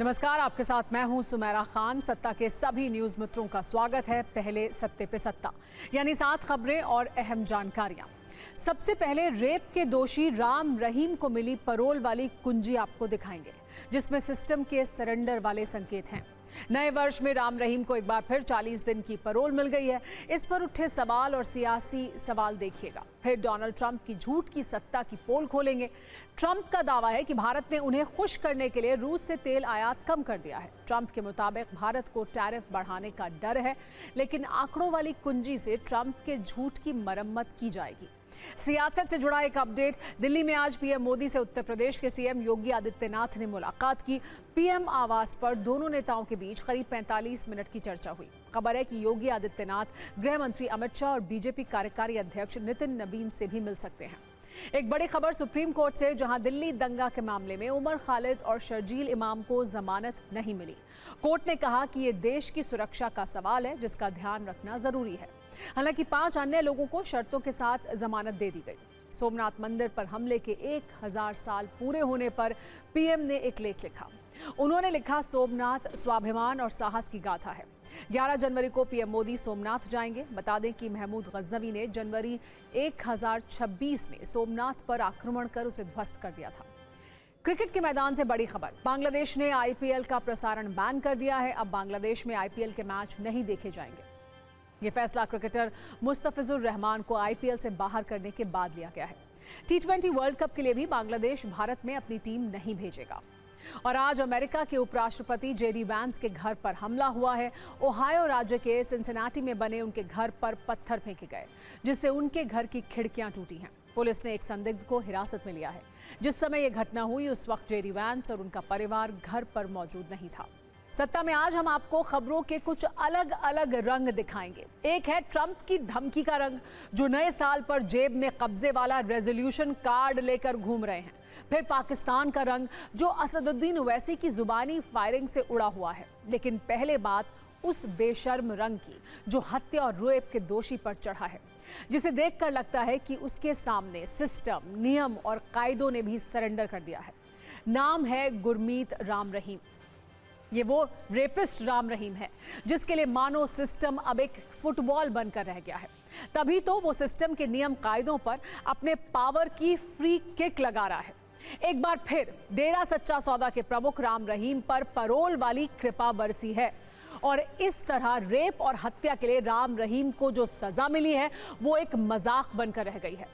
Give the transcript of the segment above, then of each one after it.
नमस्कार, आपके साथ मैं हूं सुमेरा खान। सत्ता के सभी न्यूज मित्रों का स्वागत है। पहले सत्ते पे सत्ता, यानी 7 खबरें और अहम जानकारियां। सबसे पहले रेप के दोषी राम रहीम को मिली पैरोल वाली कुंजी आपको दिखाएंगे, जिसमें सिस्टम के सरेंडर वाले संकेत हैं। नए वर्ष में राम रहीम को एक बार फिर 40 दिन की पैरोल मिल गई है। इस पर उठे सवाल और सियासी सवाल देखिएगा। फिर डोनाल्ड ट्रंप की झूठ की सत्ता की पोल खोलेंगे। ट्रंप का दावा है कि भारत ने उन्हें खुश करने के लिए रूस से तेल आयात कम कर दिया है। ट्रंप के मुताबिक भारत को टैरिफ बढ़ाने का डर है, लेकिन आंकड़ों वाली कुंजी से ट्रंप के झूठ की मरम्मत की जाएगी। सियासत से जुड़ा एक अपडेट। दिल्ली में आज पीएम मोदी से उत्तर प्रदेश के सीएम योगी आदित्यनाथ ने मुलाकात की। पीएम आवास पर दोनों नेताओं के बीच करीब 45 मिनट की चर्चा हुई। खबर है कि योगी आदित्यनाथ गृह मंत्री अमित शाह और बीजेपी कार्यकारी अध्यक्ष नितिन नबीन से भी मिल सकते हैं। एक बड़ी खबर सुप्रीम कोर्ट से, जहां दिल्ली दंगा के मामले में उमर खालिद और शर्जील इमाम को जमानत नहीं मिली। कोर्ट ने कहा कि ये देश की सुरक्षा का सवाल है, जिसका ध्यान रखना जरूरी है। हालांकि 5 अन्य लोगों को शर्तों के साथ जमानत दे दी गई। सोमनाथ मंदिर पर हमले के 1000 साल पूरे होने पर पीएम ने एक लेख लिखा। उन्होंने लिखा, सोमनाथ स्वाभिमान और साहस की गाथा है। 11 जनवरी को पीएम मोदी सोमनाथ जाएंगे। बता दें कि महमूद गजनवी ने जनवरी 1026 में सोमनाथ पर आक्रमण कर उसे ध्वस्त कर दिया था। क्रिकेट के मैदान से बड़ी खबर। बांग्लादेश ने आईपीएल का प्रसारण बैन कर दिया है। अब बांग्लादेश में आईपीएल के मैच नहीं देखे जाएंगे। ये फैसला क्रिकेटर मुस्तफिजुर रहमान को आईपीएल से बाहर करने के बाद लिया गया है। T20 वर्ल्ड कप के लिए भी बांग्लादेश भारत में अपनी टीम नहीं भेजेगा। और आज अमेरिका के उपराष्ट्रपति जेडी वैंस के घर पर हमला हुआ है। ओहायो राज्य के सिंसिनाटी में बने उनके घर पर पत्थर फेंके गए, जिससे उनके घर की खिड़कियां टूटी हैं। पुलिस ने एक संदिग्ध को हिरासत में लिया है। जिस समय यह घटना हुई, उस वक्त जेडी वैंस और उनका परिवार घर पर मौजूद नहीं था। सत्ता में आज हम आपको खबरों के कुछ अलग अलग रंग दिखाएंगे। एक है ट्रंप की धमकी का रंग, जो नए साल पर जेब में कब्जे वाला रेजोल्यूशन कार्ड लेकर घूम रहे हैं। फिर पाकिस्तान का रंग, जो असदुद्दीन ओवैसी की जुबानी फायरिंग से उड़ा हुआ है। लेकिन पहले बात उस बेशर्म रंग की, जो हत्या और रेप के दोषी पर चढ़ा है, जिसे देखकर लगता है कि उसके सामने सिस्टम, नियम और कायदों ने भी सरेंडर कर दिया है। नाम है गुरमीत राम रहीम। ये वो रेपिस्ट राम रहीम है, जिसके लिए मानो सिस्टम अब एक फुटबॉल बनकर रह गया है। तभी तो वो सिस्टम के नियम कायदों पर अपने पावर की फ्री किक लगा रहा है। एक बार फिर डेरा सच्चा सौदा के प्रमुख राम रहीम पर पैरोल वाली कृपा बरसी है। और इस तरह रेप और हत्या के लिए राम रहीम को जो सजा मिली है, वो एक मजाक बनकर रह गई है।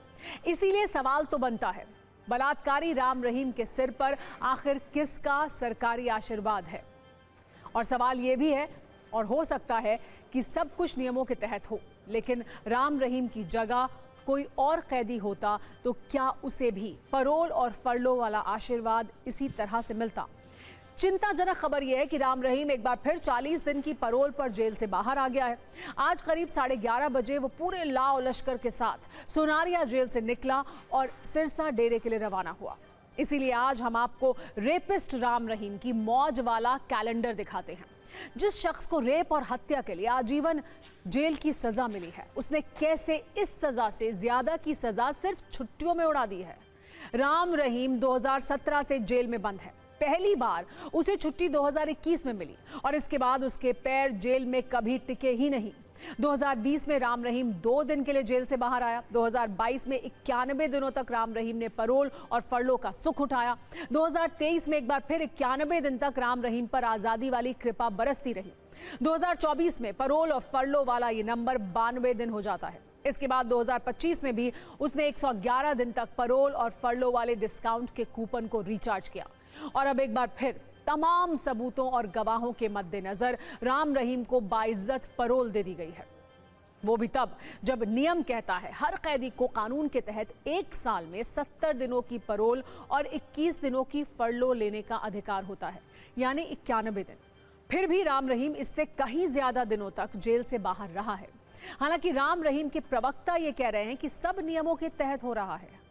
इसीलिए सवाल तो बनता है, बलात्कारी राम रहीम के सिर पर आखिर किसका सरकारी आशीर्वाद है? और सवाल ये भी है, और हो सकता है कि सब कुछ नियमों के तहत हो, लेकिन राम रहीम की जगह कोई और कैदी होता तो क्या उसे भी पैरोल और फरलो वाला आशीर्वाद इसी तरह से मिलता? चिंताजनक खबर यह है कि राम रहीम एक बार फिर 40 दिन की पैरोल पर जेल से बाहर आ गया है। आज करीब 11:30 बजे वो पूरे लाव लश्कर के साथ सोनारिया जेल से निकला और सिरसा डेरे के लिए रवाना हुआ। इसीलिए आज हम आपको रेपिस्ट राम रहीम की मौज वाला कैलेंडर दिखाते हैं। जिस शख्स को रेप और हत्या के लिए आजीवन जेल की सजा मिली है, उसने कैसे इस सजा से ज्यादा की सजा सिर्फ छुट्टियों में उड़ा दी है। राम रहीम 2017 से जेल में बंद है। पहली बार उसे छुट्टी 2021 में मिली और इसके बाद उसके पैर जेल में कभी टिके ही नहीं। 2020 में राम रहीम 2 दिन के लिए जेल से बाहर आया। 2022 में 91 दिनों तक राम रहीम ने पैरोल और फरलो का सुख उठाया। 2023 में एक बार फिर 91 दिन तक राम रहीम पर आजादी वाली कृपा बरसती रही। 2024 में पैरोल और फरलो वाला ये नंबर 92 दिन हो जाता है। इसके बाद 2025 में भी उसने 111 दिन तक पैरोल और फरलो वाले डिस्काउंट के कूपन को रिचार्ज किया। और अब एक बार फिर तमाम सबूतों और गवाहों के मद्देनजर राम रहीम को बाइज्जत पैरोल दे दी गई है। वो भी तब जब नियम कहता है हर कैदी को कानून के तहत 1 साल में 70 दिनों की पैरोल और 21 दिनों की फरलो लेने का अधिकार होता है, यानी 91 दिन। फिर भी राम रहीम इससे कहीं ज्यादा दिनों तक जेल से बाहर रहा है। हालांकि राम रहीम के प्रवक्ता ये कह रहे हैं कि सब नियमों के तहत हो रहा है।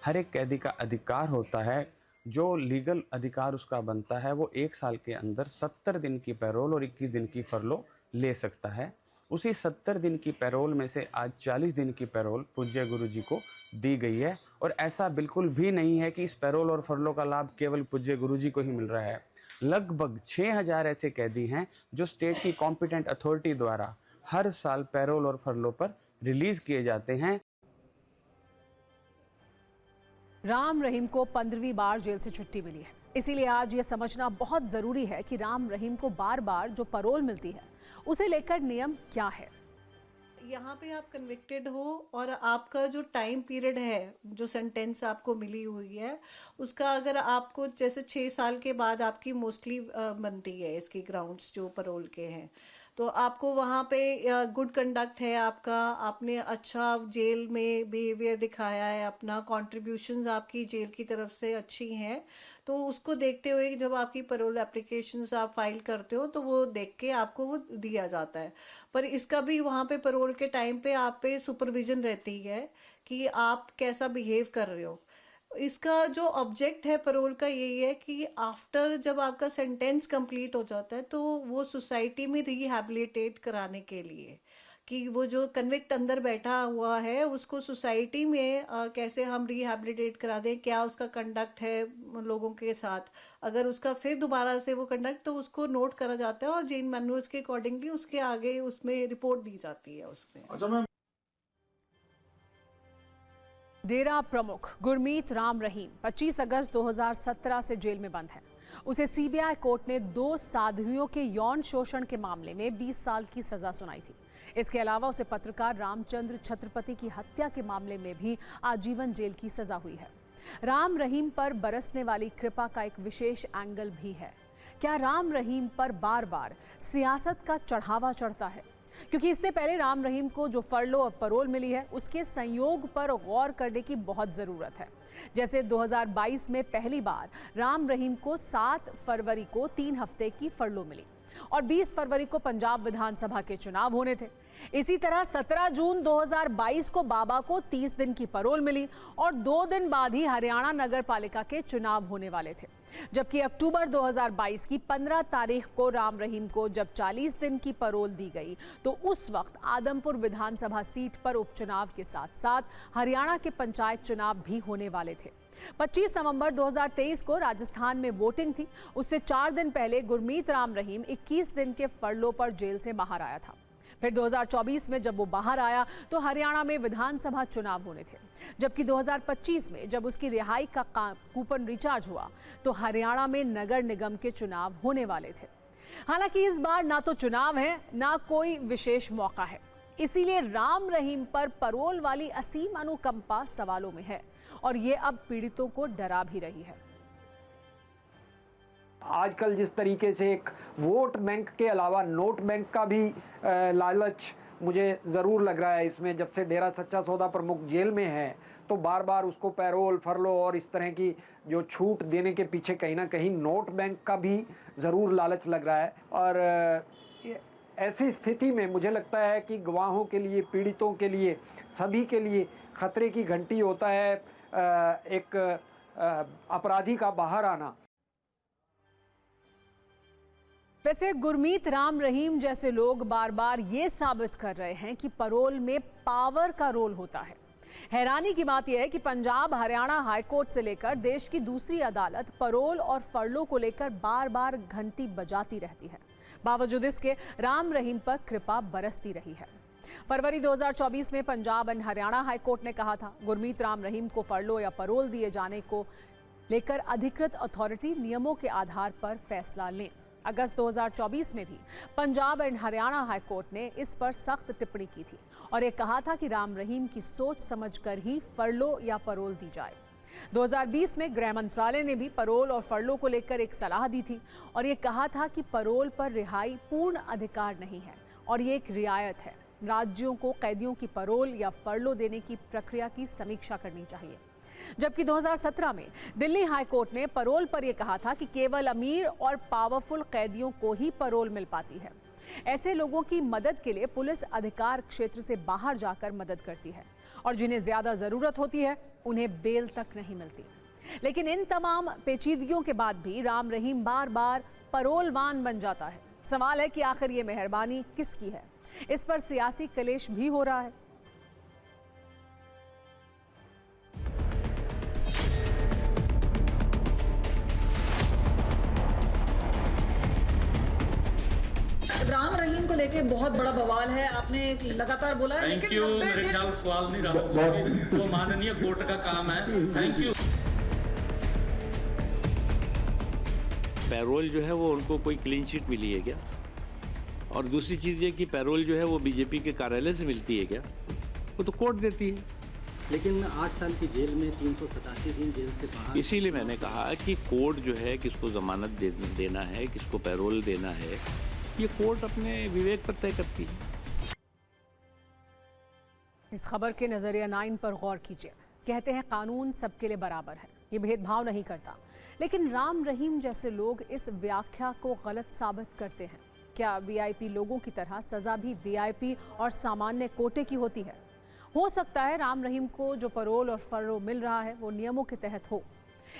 हर एक कैदी का अधिकार होता है, जो लीगल अधिकार उसका बनता है, वो 1 साल के अंदर 70 दिन की पैरोल और 21 दिन की फरलो ले सकता है। उसी 70 दिन की पैरोल में से आज 40 दिन की पैरोल पूज्य गुरु जी को दी गई है और ऐसा बिल्कुल भी नहीं है कि इस पैरोल और फरलो का लाभ केवल पूज्य गुरुजी को ही मिल रहा है। लगभग 6000 ऐसे कैदी हैं जो स्टेट की कॉम्पिटेंट अथॉरिटी द्वारा हर साल पैरोल और फरलो पर रिलीज किए जाते हैं। राम रहीम को 15वीं बार जेल से छुट्टी मिली है, इसीलिए आज ये समझना बहुत जरूरी है कि राम रहीम को बार बार जो पैरोल मिलती है उसे लेकर नियम क्या है। यहाँ पे आप कन्विक्टेड हो और आपका जो टाइम पीरियड है, जो सेंटेंस आपको मिली हुई है, उसका अगर आपको जैसे 6 साल के बाद आपकी मोस्टली बनती है इसकी ग्राउंड्स जो पैरोल के हैं, तो आपको वहाँ पे गुड कंडक्ट है आपका, आपने अच्छा जेल में बिहेवियर दिखाया है, अपना कॉन्ट्रीब्यूशंस आपकी जेल की तरफ से अच्छी हैं, तो उसको देखते हुए जब आपकी पैरोल एप्लीकेशंस आप फाइल करते हो तो वो देख के आपको वो दिया जाता है। पर इसका भी वहाँ पे पैरोल के टाइम पे आप पे सुपरविजन रहती है कि आप कैसा बिहेव कर रहे हो। इसका जो ऑब्जेक्ट है पैरोल का यही है कि आफ्टर जब आपका सेंटेंस कंप्लीट हो जाता है तो वो सोसाइटी में रिहैबिलिटेट कराने के लिए कि वो जो कन्विक्ट अंदर बैठा हुआ है उसको सोसाइटी में कैसे हम रिहैबिलिटेट करा दें, क्या उसका कंडक्ट है लोगों के साथ। अगर उसका फिर दोबारा से वो कंडक्ट तो उसको नोट करा जाता है और जेल मैनुअल्स के अकॉर्डिंगली उसके आगे उसमें रिपोर्ट दी जाती है उसमें। डेरा प्रमुख गुरमीत राम रहीम 25 अगस्त 2017 से जेल में बंद है। उसे सीबीआई कोर्ट ने 2 साध्वियों के यौन शोषण के मामले में 20 साल की सजा सुनाई थी। इसके अलावा उसे पत्रकार रामचंद्र छत्रपति की हत्या के मामले में भी आजीवन जेल की सजा हुई है। राम रहीम पर बरसने वाली कृपा का एक विशेष एंगल भी है। क्या राम रहीम पर बार बार सियासत का चढ़ावा चढ़ता है? क्योंकि इससे पहले राम रहीम को जो फरलो और पैरोल मिली है उसके संयोग पर गौर करने की बहुत ज़रूरत है। जैसे 2022 में पहली बार राम रहीम को 7 फरवरी को 3 हफ्ते की फरलो मिली और 20 फरवरी को पंजाब विधानसभा के चुनाव होने थे। इसी तरह 17 जून 2022 को बाबा को 30 दिन की पैरोल मिली और 2 दिन बाद ही हरियाणा नगर पालिका के चुनाव होने वाले थे। जबकि अक्टूबर 2022 की 15 तारीख को राम रहीम को जब 40 दिन की पैरोल दी गई तो उस वक्त आदमपुर विधानसभा सीट पर उपचुनाव के साथ साथ हरियाणा के पंचायत चुनाव भी होने वाले थे। 25 नवंबर 2023 को राजस्थान में वोटिंग थी। उससे 4 दिन पहले गुरमीत राम रहीम 21 दिन के फरलो पर जेल से बाहर आया था। फिर 2024 में जब वो बाहर आया तो हरियाणा में विधानसभा चुनाव होने थे। जबकि 2025 में जब उसकी रिहाई का कूपन रिचार्ज हुआ तो हरियाणा में नगर निगम के चुनाव होने वाले थे। हालांकि इस बार ना तो चुनाव है ना कोई विशेष मौका है, इसीलिए राम रहीम पर पैरोल वाली असीम अनुकंपा सवालों में है और ये अब पीड़ितों को डरा भी रही है। आजकल जिस तरीके से एक वोट बैंक के अलावा नोट बैंक का भी लालच मुझे ज़रूर लग रहा है इसमें। जब से डेरा सच्चा सौदा प्रमुख जेल में है तो बार बार उसको पैरोल फरलो और इस तरह की जो छूट देने के पीछे कहीं ना कहीं नोट बैंक का भी ज़रूर लालच लग रहा है। और ऐसी स्थिति में मुझे लगता है कि गवाहों के लिए, पीड़ितों के लिए, सभी के लिए खतरे की घंटी होता है एक अपराधी का बाहर आना। वैसे गुरमीत राम रहीम जैसे लोग बार बार ये साबित कर रहे हैं कि पैरोल में पावर का रोल होता है। हैरानी की बात यह है कि पंजाब, हरियाणा हाईकोर्ट से लेकर देश की दूसरी अदालत पैरोल और फरलो को लेकर बार बार घंटी बजाती रहती है। बावजूद इसके राम रहीम पर कृपा बरसती रही है। फरवरी 2024 में पंजाब एंड हरियाणा हाईकोर्ट ने कहा था गुरमीत राम रहीम को फरलो या पैरोल दिए जाने को लेकर अधिकृत अथॉरिटी नियमों के आधार पर फैसला लें। अगस्त 2024 में भी पंजाब एंड हरियाणा हाईकोर्ट ने इस पर सख्त टिप्पणी की थी और ये कहा था कि राम रहीम की सोच समझकर ही फरलो या पैरोल दी जाए। 2020 में गृह मंत्रालय ने भी पैरोल और फरलो को लेकर एक सलाह दी थी और ये कहा था कि पैरोल पर रिहाई पूर्ण अधिकार नहीं है और ये एक रियायत है। राज्यों को कैदियों की पैरोल या फरलो देने की प्रक्रिया की समीक्षा करनी चाहिए। जबकि 2017 में दिल्ली हाईकोर्ट ने पैरोल पर यह कहा था कि केवल अमीर और पावरफुल कैदियों को ही पैरोल मिल पाती है। ऐसे लोगों की मदद के लिए पुलिस अधिकार क्षेत्र से बाहर जाकर मदद करती है और जिन्हें ज्यादा जरूरत होती है उन्हें बेल तक नहीं मिलती। लेकिन इन तमाम पेचीदगियों के बाद भी राम रहीम बार बार पैरोलवान बन जाता है। सवाल है कि आखिर ये मेहरबानी किसकी है? इस पर सियासी कलेश भी हो रहा है। राम रहीम को लेके बहुत बड़ा बवाल है, आपने लगातार बोला है, थैंक लेकिन यू। 90 मेरे दिन ख्याल सवाल नहीं रहा, वो माननीय कोर्ट का काम है। Thank you. पैरोल जो है वो उनको कोई क्लीन चिट मिली है क्या? और दूसरी चीज़ ये कि पैरोल जो है वो बीजेपी के कार्यालय से मिलती है क्या? वो तो कोर्ट देती है। लेकिन 8 साल की जेल में 387 दिन जेल से बाहर। इसीलिए मैंने कहा कि कोर्ट जो है किसको जमानत देना है, किसको पैरोल देना है, ये कोर्ट अपने विवेक पर तय करती है। इस खबर के नजरिया 9 पर गौर कीजिए। कहते हैं कानून सबके लिए बराबर है, ये भेदभाव नहीं करता, लेकिन राम रहीम जैसे लोग इस व्याख्या को गलत साबित करते हैं। क्या वीआईपी लोगों की तरह सजा भी वीआईपी और सामान्य कोटे की होती है? हो सकता है राम रहीम को जो पैरोल और फरोल मिल रहा है वो नियमों के तहत हो,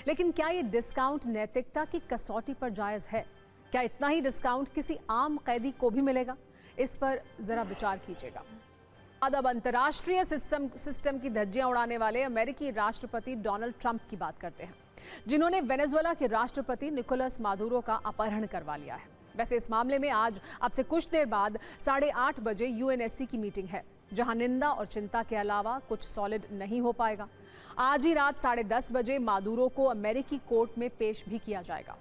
लेकिन क्या ये डिस्काउंट नैतिकता की कसौटी पर जायज है? क्या इतना ही डिस्काउंट किसी आम कैदी को भी मिलेगा? इस पर जरा विचार कीजिएगा। अब अंतर्राष्ट्रीय सिस्टम की धज्जियां उड़ाने वाले अमेरिकी राष्ट्रपति डोनाल्ड ट्रंप की बात करते हैं, जिन्होंने वेनेजुएला के राष्ट्रपति निकोलस मादुरो का अपहरण करवा लिया है। वैसे इस मामले में आज अब से कुछ देर बाद 8:30 बजे यूएनएससी की मीटिंग है, जहां निंदा और चिंता के अलावा कुछ सॉलिड नहीं हो पाएगा। आज ही रात 10:30 बजे मादुरो को अमेरिकी कोर्ट में पेश भी किया जाएगा,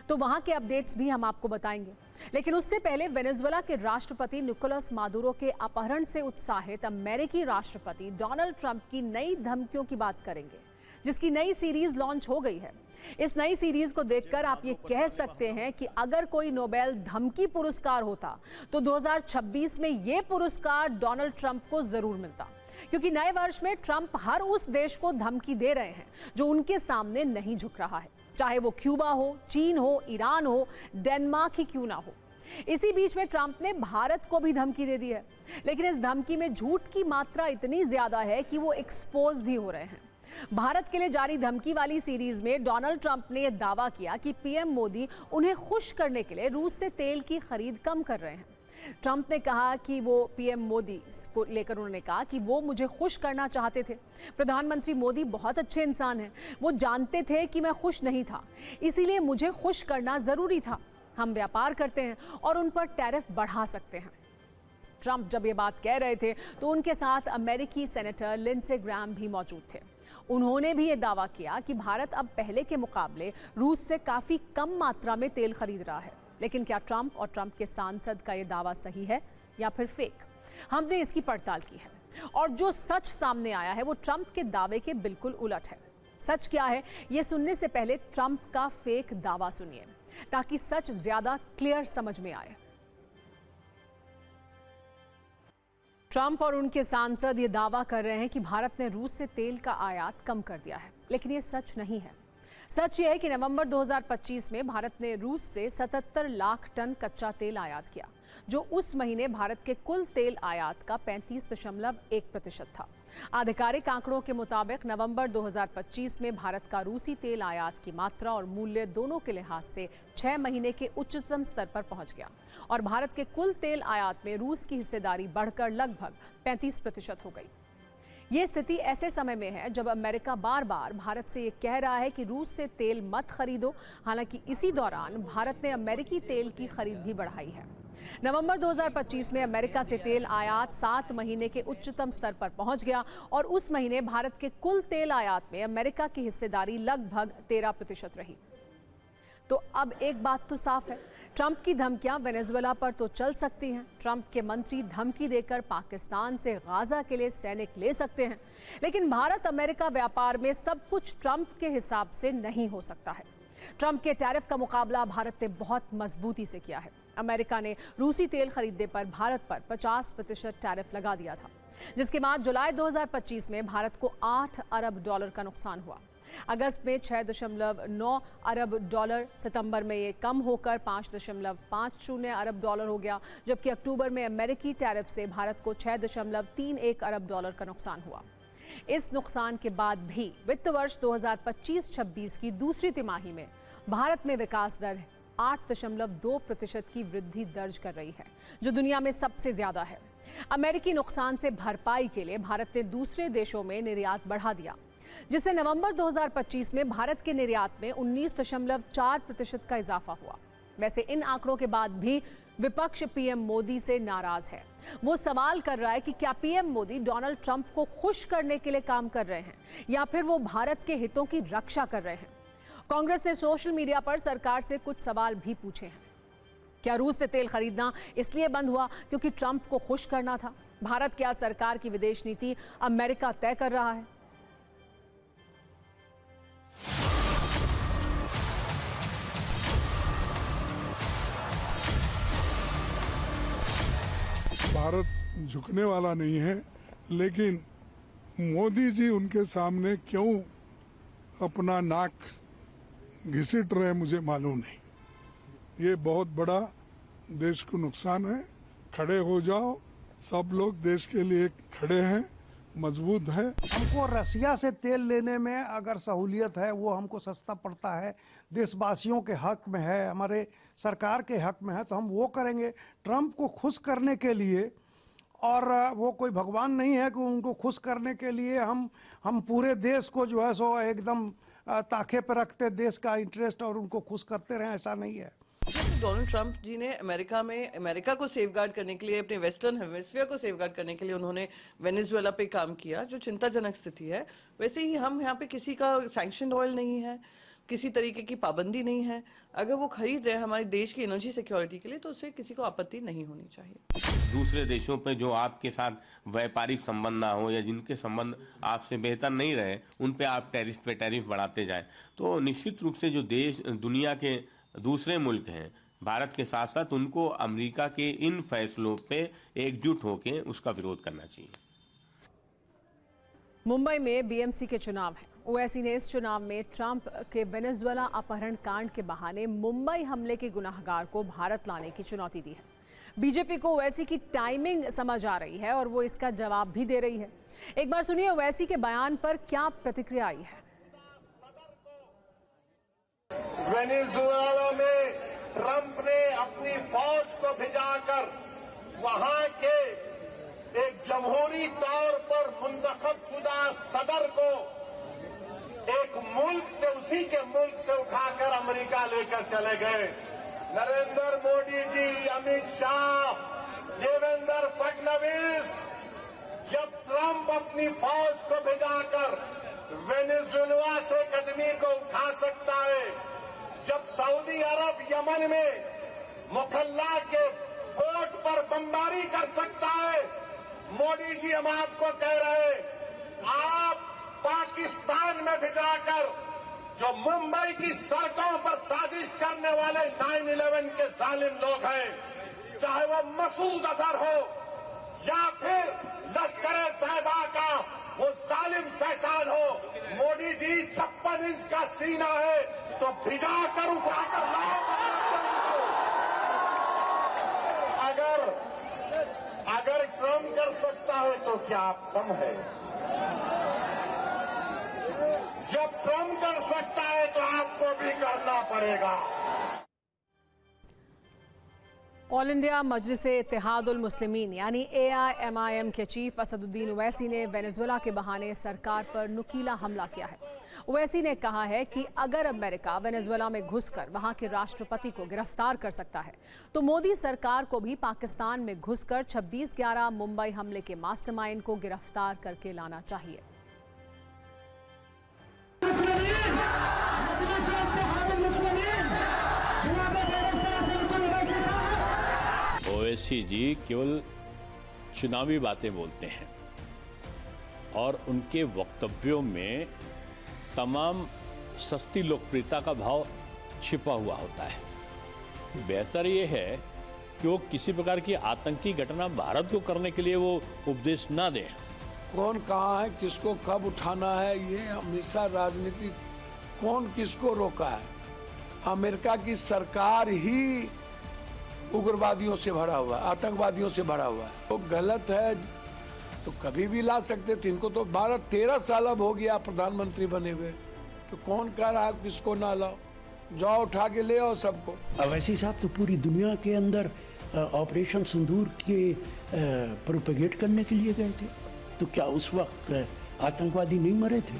तो वहां के अपडेट्स भी हम आपको बताएंगे। लेकिन उससे पहले वेनेजुएला के राष्ट्रपति निकोलस मादुरो के अपहरण से उत्साहित अमेरिकी राष्ट्रपति डोनाल्ड ट्रंप की नई धमकियों की बात करेंगे, जिसकी नई सीरीज लॉन्च हो गई है। इस नई सीरीज को देखकर आप ये कह सकते हैं कि अगर कोई नोबेल धमकी पुरस्कार होता तो 2026 में ये पुरस्कार डोनाल्ड ट्रंप को जरूर मिलता, क्योंकि नए वर्ष में ट्रंप हर उस देश को धमकी दे रहे हैं जो उनके सामने नहीं झुक रहा है, चाहे वो क्यूबा हो, चीन हो, ईरान हो, डेनमार्क ही क्यों ना हो। इसी बीच में ट्रंप ने भारत को भी धमकी दे दी है, लेकिन इस धमकी में झूठ की मात्रा इतनी ज्यादा है कि वो एक्सपोज भी हो रहे हैं। भारत के लिए जारी धमकी वाली सीरीज में डोनाल्ड ट्रंप ने यह दावा किया कि पीएम मोदी उन्हें खुश करने के लिए रूस से तेल की खरीद कम कर रहे हैं। ट्रंप ने कहा कि वो पीएम मोदी को लेकर उन्होंने कहा कि वो मुझे खुश करना चाहते थे। प्रधानमंत्री मोदी बहुत अच्छे इंसान हैं, वो जानते थे कि मैं खुश नहीं था, इसीलिए मुझे खुश करना जरूरी था। हम व्यापार करते हैं और उन पर टैरिफ बढ़ा सकते हैं। ट्रंप जब ये बात कह रहे थे तो उनके साथ अमेरिकी सेनेटर लिंडसे ग्राहम भी मौजूद थे। उन्होंने भी ये दावा किया कि भारत अब पहले के मुकाबले रूस से काफी कम मात्रा में तेल खरीद रहा है। लेकिन क्या ट्रंप और ट्रंप के सांसद का ये दावा सही है या फिर फेक? हमने इसकी पड़ताल की है और जो सच सामने आया है वो ट्रंप के दावे के बिल्कुल उलट है। सच क्या है ये सुनने से पहले ट्रंप का फेक दावा सुनिए, ताकि सच ज्यादा क्लियर समझ में आए। ट्रंप और उनके सांसद ये दावा कर रहे हैं कि भारत ने रूस से तेल का आयात कम कर दिया है, लेकिन ये सच नहीं है। सच ये है कि नवंबर 2025 में भारत ने रूस से 77 लाख टन कच्चा तेल आयात किया, जो उस महीने भारत के कुल तेल आयात का 35.1% था। आधिकारिक आंकड़ों के मुताबिक नवंबर 2025 में भारत का रूसी तेल आयात की मात्रा और मूल्य दोनों के लिहाज से 6 महीने के उच्चतम स्तर पर पहुंच गया और भारत के कुल तेल आयात में रूस की हिस्सेदारी बढ़कर लगभग 35% हो गई। ये स्थिति ऐसे समय में है जब अमेरिका बार बार भारत से ये कह रहा है कि रूस से तेल मत खरीदो। हालांकि इसी दौरान भारत ने अमेरिकी तेल की खरीद भी बढ़ाई है। नवंबर 2025 में अमेरिका से तेल आयात 7 महीने के उच्चतम स्तर पर पहुंच गया और उस महीने भारत के कुल तेल आयात में अमेरिका की हिस्सेदारी लगभग 13% रही। तो अब एक बात तो साफ है, ट्रंप की धमकियां वेनेजुएला पर तो चल सकती हैं। ट्रंप के मंत्री धमकी देकर पाकिस्तान से गाजा के लिए सैनिक ले सकते हैं, लेकिन भारत अमेरिका व्यापार में सब कुछ ट्रंप के हिसाब से नहीं हो सकता है। ट्रंप के टैरिफ का मुकाबला भारत ने बहुत मजबूती से किया है। अमेरिका ने रूसी तेल खरीदने पर भारत पर 50% टैरिफ लगा दिया था, जिसके बाद जुलाई 2025 में भारत को $8 अरब का नुकसान हुआ। अगस्त में 6.9 अरब डॉलर, सितंबर में ये कम होकर 5.50 अरब डॉलर हो गया, जबकि अक्टूबर में अमेरिकी टैरिफ से भारत को 6.31 अरब डॉलर का नुकसान हुआ। इस नुकसान के बाद भी वित्त वर्ष 2025-26 की दूसरी तिमाही में भारत में विकास दर 8.2% की वृद्धि दर्ज कर रही है, जो दुनिया में सबसे ज्यादा है। अमेरिकी नुकसान से भरपाई के लिए भारत ने दूसरे देशों में निर्यात बढ़ा दिया, जिससे नवंबर 2025 में भारत के निर्यात में 19.4% का इजाफा हुआ। वैसे इन आंकड़ों के बाद भी विपक्ष पीएम मोदी से नाराज है। वो सवाल कर रहा है कि क्या पीएम मोदी डोनाल्ड ट्रंप को खुश करने के लिए काम कर रहे हैं या फिर वो भारत के हितों की रक्षा कर रहे हैं। कांग्रेस ने सोशल मीडिया पर सरकार से कुछ सवाल भी पूछे हैं। क्या रूस से तेल खरीदना इसलिए बंद हुआ क्योंकि ट्रंप को खुश करना था? भारत क्या सरकार की विदेश नीति अमेरिका तय कर रहा है? भारत झुकने वाला नहीं है, लेकिन मोदी जी उनके सामने क्यों अपना नाक घिसट रहे मुझे मालूम नहीं। ये बहुत बड़ा देश को नुकसान है। खड़े हो जाओ, सब लोग देश के लिए खड़े हैं, मजबूत है। हमको रसिया से तेल लेने में अगर सहूलियत है, वो हमको सस्ता पड़ता है, देशवासियों के हक में है, हमारे सरकार के हक में है, तो हम वो करेंगे। ट्रंप को खुश करने के लिए, और वो कोई भगवान नहीं है कि उनको खुश करने के लिए हम पूरे देश को जो है सो एकदम ताखे पर रखते, देश का इंटरेस्ट, और उनको खुश करते रहें, ऐसा नहीं है। डोनाल्ड ट्रंप जी ने अमेरिका को सेफगार्ड करने के लिए, अपने वेस्टर्न हेमिस्फीयर को सेफगार्ड करने के लिए उन्होंने वेनेजुएला पे काम किया, जो चिंताजनक स्थिति है। वैसे ही हम यहाँ पे किसी का सैंक्शन ऑयल नहीं है, किसी तरीके की पाबंदी नहीं है। अगर वो खरीद रहे हैं हमारे देश की एनर्जी सिक्योरिटी के लिए, तो उससे किसी को आपत्ति नहीं होनी चाहिए। दूसरे देशों पे जो आपके साथ व्यापारिक संबंध ना हो या जिनके संबंध आपसे बेहतर नहीं रहे, उन पे आप टैरिफ पे टैरिफ बढ़ाते जाएं, तो निश्चित रूप से जो देश दुनिया के दूसरे मुल्क हैं भारत के साथ साथ, उनको अमेरिका के इन फैसलों पे एकजुट होकर उसका विरोध करना चाहिए। मुंबई में बीएमसी के चुनाव हैं। ओवैसी ने इस चुनाव में ट्रंप के वेनेजुएला अपहरण कांड के बहाने मुंबई हमले के गुनाहगार को भारत लाने की चुनौती दी है। बीजेपी को ओवैसी की टाइमिंग समझ आ रही है और वो इसका जवाब भी दे रही है। एक बार सुनिए ओवैसी के बयान पर क्या प्रतिक्रिया आई है। वेनेजुएला में ट्रंप ने अपनी फौज को भिजाकर वहां के एक जमहूरी तौर पर मुंतखब शुदा सदर को एक मुल्क से, उसी के मुल्क से उठाकर अमेरिका लेकर चले गए। नरेंद्र मोदी जी, अमित शाह, देवेंद्र फडणवीस, जब ट्रंप अपनी फौज को भिजाकर वेनेजुएला से कदमी को उठा सकता है, जब सऊदी अरब यमन में मुखल्ला के पोर्ट पर बमबारी कर सकता है, मोदी जी हम आपको कह रहे हैं, आप पाकिस्तान में भिजाकर जो मुंबई की सड़कों पर साजिश करने वाले 9/11 के जालिम लोग हैं, चाहे वो मसूद अजहर हो या फिर लश्कर तैयबा का वो जालिम शैतान हो, मोदी जी 56 इंच का सीना है तो भिजा कर उठाकर अगर ट्रंप कर सकता है तो क्या आप कम है? जब ट्रंप कर सकता है तो आपको भी करना पड़ेगा। ऑल इंडिया मजलिस-ए-इत्तेहादुल मुस्लिमीन यानी AIMIM के चीफ असदुद्दीन ओवैसी ने वेनेजुएला के बहाने सरकार पर नुकीला हमला किया है। ओवैसी ने कहा है कि अगर अमेरिका वेनेजुएला में घुसकर वहां के राष्ट्रपति को गिरफ्तार कर सकता है, तो मोदी सरकार को भी पाकिस्तान में घुसकर 26/11 मुंबई हमले के मास्टरमाइंड को गिरफ्तार करके लाना चाहिए। ओवैसी जी केवल चुनावी बातें बोलते हैं और उनके वक्तव्यों में तमाम सस्ती लोकप्रियता का भाव छिपा हुआ होता है। बेहतर ये है कि वो किसी प्रकार की आतंकी घटना भारत को करने के लिए वो उपदेश ना दें। कौन कहाँ है, किसको कब उठाना है, ये हमेशा राजनीति, कौन किसको रोका है। अमेरिका की सरकार ही उग्रवादियों से भरा हुआ है, आतंकवादियों से भरा हुआ है। तो गलत है तो कभी भी ला सकते थे इनको। तो 12-13 साल अब हो गया प्रधानमंत्री बने हुए, तो कौन कह रहा है किसको ना लाओ, जाओ उठा के ले आओ सबको। ओवैसी साहब तो पूरी दुनिया के अंदर ऑपरेशन सिंदूर के प्रोपेगेट करने के लिए गए थे, तो क्या उस वक्त आतंकवादी नहीं मरे थे?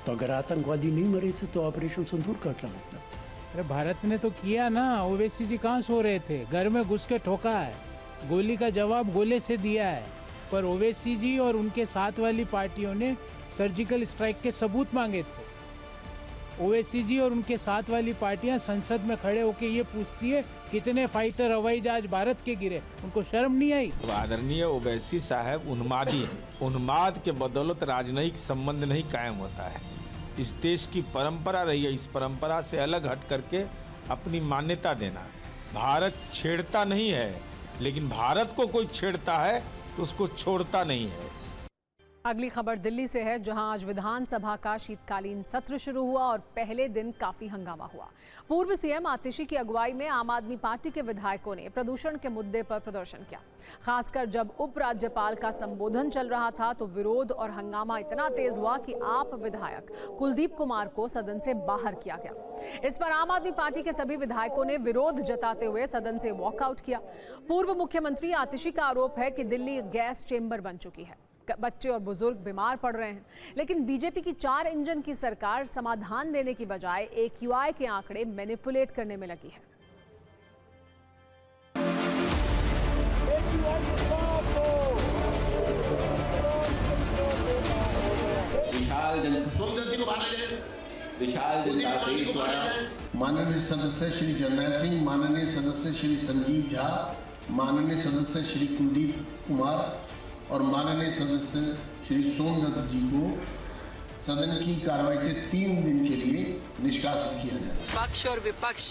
तो अगर आतंकवादी नहीं मरे थे तो ऑपरेशन सिंदूर का क्या मतलब था? अरे भारत ने तो किया ना, ओवैसी जी कहाँ सो रहे थे, घर में घुस के ठोका है, गोली का जवाब गोले से दिया है। पर ओवैसी जी और उनके साथ वाली पार्टियों ने सर्जिकल स्ट्राइक के सबूत मांगे थे। ओवैसी जी और उनके साथ वाली पार्टियां संसद में खड़े होकर ये पूछती है कितने फाइटर हवाई जहाज भारत के गिरे, उनको शर्म नहीं आई? आदरणीय ओवैसी साहब उन्मादी हैं। उन्माद के बदौलत राजनयिक संबंध नहीं कायम होता है। इस देश की परंपरा रही है, इस परंपरा से अलग हट करके अपनी मान्यता देना। भारत छेड़ता नहीं है, लेकिन भारत को कोई छेड़ता है तो उसको छोड़ता नहीं है। अगली खबर दिल्ली से है, जहां आज विधानसभा का शीतकालीन सत्र शुरू हुआ और पहले दिन काफी हंगामा हुआ। पूर्व सीएम आतिशी की अगुवाई में आम आदमी पार्टी के विधायकों ने प्रदूषण के मुद्दे पर प्रदर्शन किया। खासकर जब उपराज्यपाल का संबोधन चल रहा था तो विरोध और हंगामा इतना तेज हुआ कि आप विधायक कुलदीप कुमार को सदन से बाहर किया गया। इस पर आम आदमी पार्टी के सभी विधायकों ने विरोध जताते हुए सदन से वॉकआउट किया। पूर्व मुख्यमंत्री आतिशी का आरोप है कि दिल्ली गैस चेंबर बन चुकी है, बच्चे और बुजुर्ग बीमार पड़ रहे हैं, लेकिन बीजेपी की 4 इंजन की सरकार समाधान देने की बजाय AQI के आंकड़े मैनिपुलेट करने में लगी है। विशाल जनता देश द्वारा माननीय सदस्य श्री जरनैल सिंह, माननीय सदस्य श्री संजीव झा, माननीय सदस्य श्री कुलदीप कुमार और माननीय सदस्य श्री सोमदत्त जी को सदन की कार्रवाई से 3 दिन के लिए निष्कासित किया जाए। पक्ष और विपक्ष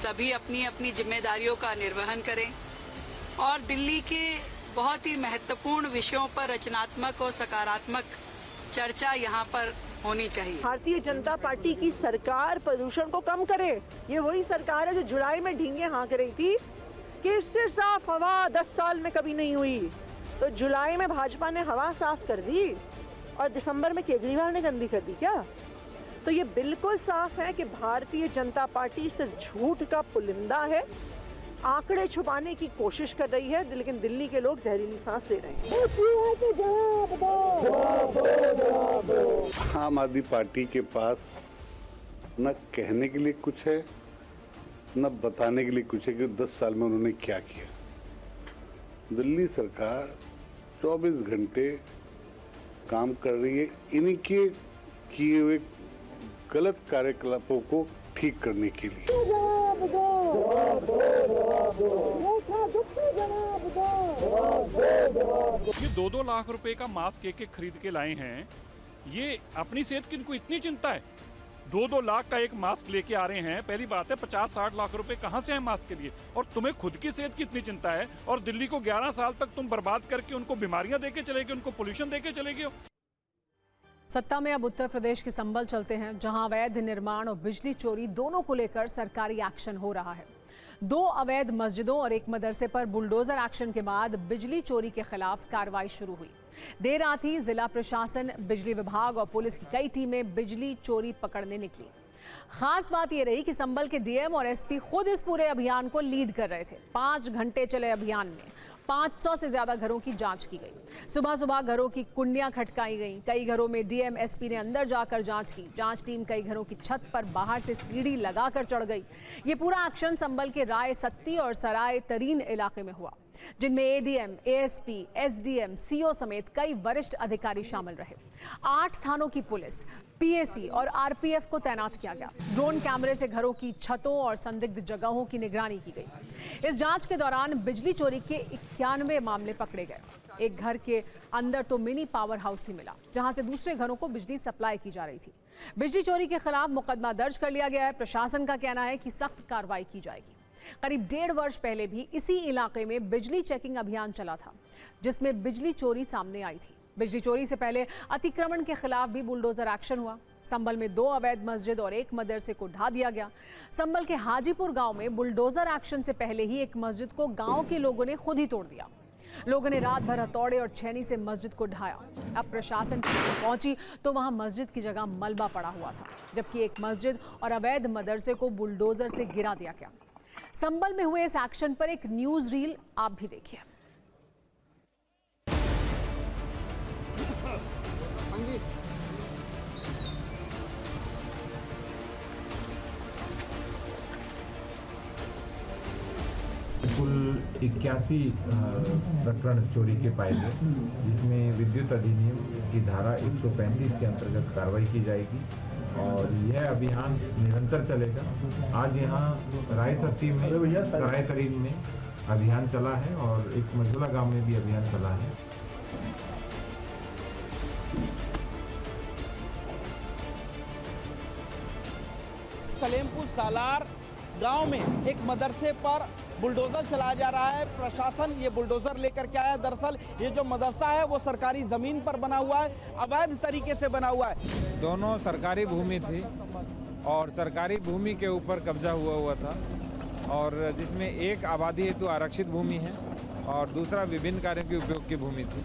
सभी अपनी अपनी जिम्मेदारियों का निर्वहन करें और दिल्ली के बहुत ही महत्वपूर्ण विषयों पर रचनात्मक और सकारात्मक चर्चा यहाँ पर होनी चाहिए। भारतीय जनता पार्टी की सरकार प्रदूषण को कम करे। ये वही सरकार है जो जुलाई में ढींगे हाँक रही थी कि इससे साफ हवा 10 साल में कभी नहीं हुई। तो जुलाई में भाजपा ने हवा साफ कर दी और दिसंबर में केजरीवाल ने गंदी कर दी क्या? तो ये बिल्कुल साफ है कि भारतीय जनता पार्टी सिर्फ झूठ का पुलिंदा है, आंकड़े छुपाने की कोशिश कर रही है, लेकिन दिल्ली के लोग जहरीली सांस ले रहे हैं। आम आदमी पार्टी के पास न कहने के लिए कुछ है न बताने के लिए कुछ है कि 10 साल में उन्होंने क्या किया। दिल्ली सरकार 24 घंटे काम कर रही है इन्हीं के किए हुए गलत कार्यकलापों को ठीक करने के लिए। ये 2-2 लाख रुपए का मास्क एक खरीद के लाए हैं। ये अपनी सेहत की इनको इतनी चिंता है, 2-2 लाख का एक मास्क लेके आ रहे हैं। पहली बात है 50-60 लाख रुपए कहाँ से है मास्क के लिए? और तुम्हें खुद की सेहत की इतनी चिंता है और दिल्ली को 11 साल तक तुम बर्बाद करके उनको बीमारियां देके चले गए, उनको पोल्यूशन देके चले गए। सत्ता में अब उत्तर प्रदेश के संभल चलते हैं, जहां अवैध निर्माण और बिजली चोरी दोनों को लेकर सरकारी एक्शन हो रहा है। 2 अवैध मस्जिदों और एक मदरसे पर बुलडोजर एक्शन के बाद बिजली चोरी के खिलाफ कार्रवाई शुरू हुई। देर रात ही जिला प्रशासन, बिजली विभाग और पुलिस की कई टीमें बिजली चोरी पकड़ने निकली। खास बात यह रही कि संभल के डीएम और एसपी खुद इस पूरे अभियान को लीड कर रहे थे। 5 घंटे चले अभियान में 500 से ज्यादा घरों की जांच की गई। सुबह सुबह घरों की कुंडियां खटकाई गईं। कई घरों में डीएम एसपी ने अंदर जाकर जांच की। जांच टीम कई घरों की छत पर बाहर से सीढ़ी लगाकर चढ़ गई। ये पूरा एक्शन संभल के राय सत्ती और सराय तरीन इलाके में हुआ, जिनमें एडीएम, एएसपी, एसडीएम, सीओ समेत कई वरिष्ठ अधिकारी शामिल रहे। 8 थानों की पुलिस, पीएसी और आरपीएफ को तैनात किया गया। ड्रोन कैमरे से घरों की छतों और संदिग्ध जगहों की निगरानी की गई। इस जांच के दौरान बिजली चोरी के 91 मामले पकड़े गए। एक घर के अंदर तो मिनी पावर हाउस भी मिला, जहां से दूसरे घरों को बिजली सप्लाई की जा रही थी। बिजली चोरी के खिलाफ मुकदमा दर्ज कर लिया गया है। प्रशासन का कहना है कि सख्त कार्रवाई की जाएगी। करीब 1.5 वर्ष पहले भी इसी इलाके में बिजली चेकिंग अभियान चला था, जिसमें बिजली चोरी सामने आई थी। बिजली चोरी से पहले अतिक्रमण के खिलाफ भी बुलडोजर एक्शन हुआ। संभल में 2 अवैध मस्जिद और एक मदरसे को ढा दिया गया। संभल के हाजीपुर गांव में बुलडोजर एक्शन से पहले ही एक मस्जिद को गांव के लोगों ने खुद ही तोड़ दिया। लोगों ने रात भर हथौड़े और छेनी से मस्जिद को ढाया। अब प्रशासन की टीम पहुंची तो वहां मस्जिद की जगह मलबा पड़ा हुआ था, जबकि एक मस्जिद और अवैध मदरसे को बुलडोजर से गिरा दिया गया। संभल में हुए इस एक्शन पर एक न्यूज रील आप भी देखिए। कुल 81 प्रकरण चोरी के पाए गए, जिसमें विद्युत अधिनियम की धारा 135 के अंतर्गत कार्रवाई की जाएगी और यह अभियान निरंतर चलेगा। आज यहाँ रायसती में, सरायतरीन में अभियान चला है और एक मझोला गांव में भी अभियान चला है। सलेमपुर सालार गांव में एक मदरसे पर बुलडोजर चलाया जा रहा है। प्रशासन ये बुलडोजर लेकर के आया। दरअसल ये जो मदरसा है वो सरकारी जमीन पर बना हुआ है, अवैध तरीके से बना हुआ है। दोनों सरकारी भूमि थी और सरकारी भूमि के ऊपर कब्जा हुआ था और जिसमें एक आबादी हेतु आरक्षित भूमि है और दूसरा विभिन्न कार्यों के उपयोग की भूमि थी।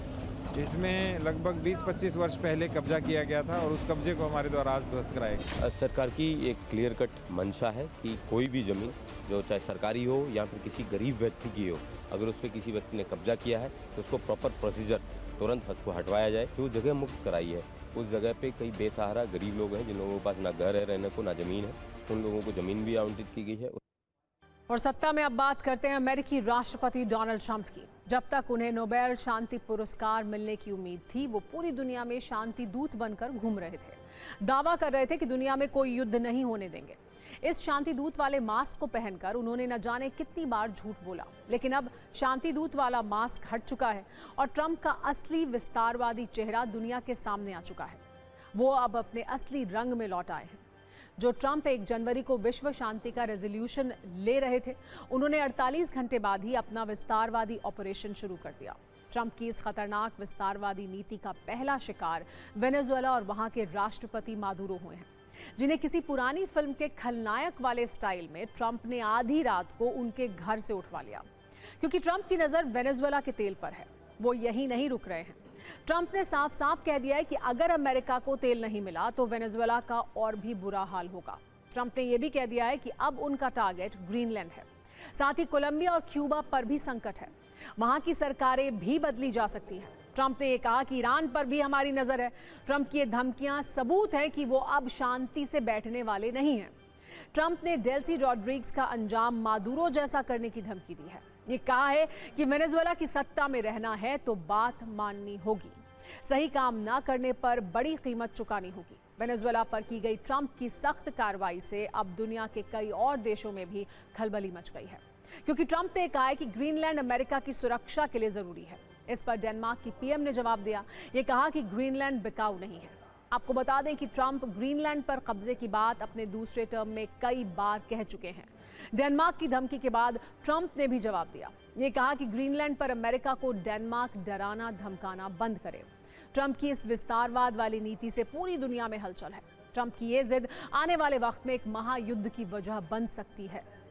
इसमें लगभग 20-25 वर्ष पहले कब्जा किया गया था और उस कब्जे को हमारे द्वारा आज ध्वस्त कराया गया। सरकार की एक क्लियर कट मंशा है कि कोई भी ज़मीन जो चाहे सरकारी हो या फिर किसी गरीब व्यक्ति की हो, अगर उस पर किसी व्यक्ति ने कब्जा किया है तो उसको प्रॉपर प्रोसीजर तुरंत उसको हटवाया जाए। जो जगह मुक्त कराई है उस जगह पे कई बेसहारा गरीब लोग हैं जिन लोगों के पास ना घर है रहने को, ना ज़मीन है, उन लोगों को ज़मीन भी आवंटित की गई है। और सत्ता में अब बात करते हैं अमेरिकी राष्ट्रपति डोनाल्ड ट्रंप की। जब तक उन्हें नोबेल शांति पुरस्कार मिलने की उम्मीद थी, वो पूरी दुनिया में शांति दूत बनकर घूम रहे थे। दावा कर रहे थे कि दुनिया में कोई युद्ध नहीं होने देंगे। इस शांति दूत वाले मास्क को पहनकर उन्होंने न जाने कितनी बार झूठ बोला, लेकिन अब शांति दूत वाला मास्क हट चुका है और ट्रंप का असली विस्तारवादी चेहरा दुनिया के सामने आ चुका है। वो अब अपने असली रंग में लौट आए हैं। जो ट्रंप 1 जनवरी को विश्व शांति का रेजोल्यूशन ले रहे थे, उन्होंने 48 घंटे बाद ही अपना विस्तारवादी ऑपरेशन शुरू कर दिया। ट्रंप की इस खतरनाक विस्तारवादी नीति का पहला शिकार वेनेजुएला और वहां के राष्ट्रपति मादुरो हुए हैं, जिन्हें किसी पुरानी फिल्म के खलनायक वाले स्टाइल में ट्रंप ने आधी रात को उनके घर से उठवा लिया। क्योंकि ट्रंप की नज़र वेनेजुएला के तेल पर है, वो यहीं नहीं रुक रहे हैं। ट्रंप ने साफ साफ कह दिया है कि अगर अमेरिका को तेल नहीं मिला तो वेनेजुएला का और भी बुरा हाल होगा। ट्रंप ने यह भी कह दिया है कि अब उनका टारगेट ग्रीनलैंड है। साथ ही कोलंबिया और क्यूबा पर भी संकट है, वहां की सरकारें भी बदली जा सकती हैं। ट्रंप ने यह कहा कि ईरान पर भी हमारी नजर है। ट्रंप की ये धमकियां सबूत हैं कि वो अब शांति से बैठने वाले नहीं हैं। ट्रंप ने डेल्सी रॉड्रिग्स का अंजाम मादुरो जैसा करने की धमकी दी है। ये कहा है कि वेनेजुएला की सत्ता में रहना है तो बात माननी होगी, सही काम ना करने पर बड़ी कीमत चुकानी होगी। वेनेजुएला पर की गई ट्रंप की सख्त कार्रवाई से अब दुनिया के कई और देशों में भी खलबली मच गई है, क्योंकि ट्रंप ने कहा है कि ग्रीनलैंड अमेरिका की सुरक्षा के लिए जरूरी है। इस पर डेनमार्क की पीएम ने जवाब दिया। ये कहा कि ग्रीनलैंड बिकाऊ नहीं है। आपको बता दें कि ट्रंप ग्रीनलैंड पर कब्जे की बात अपने दूसरे टर्म में कई बार कह चुके हैं। डेनमार्क की धमकी के बाद ट्रंप ने भी जवाब दिया। ये कहा कि ग्रीनलैंड पर अमेरिका को डेनमार्क डराना धमकाना बंद करे। ट्रंप की इस विस्तारवाद वाली नीति से पूरी दुनिया में हलचल है। ट्रंप की ये जिद आने वाले वक्त में एक महायुद्ध की वजह बन सकती है।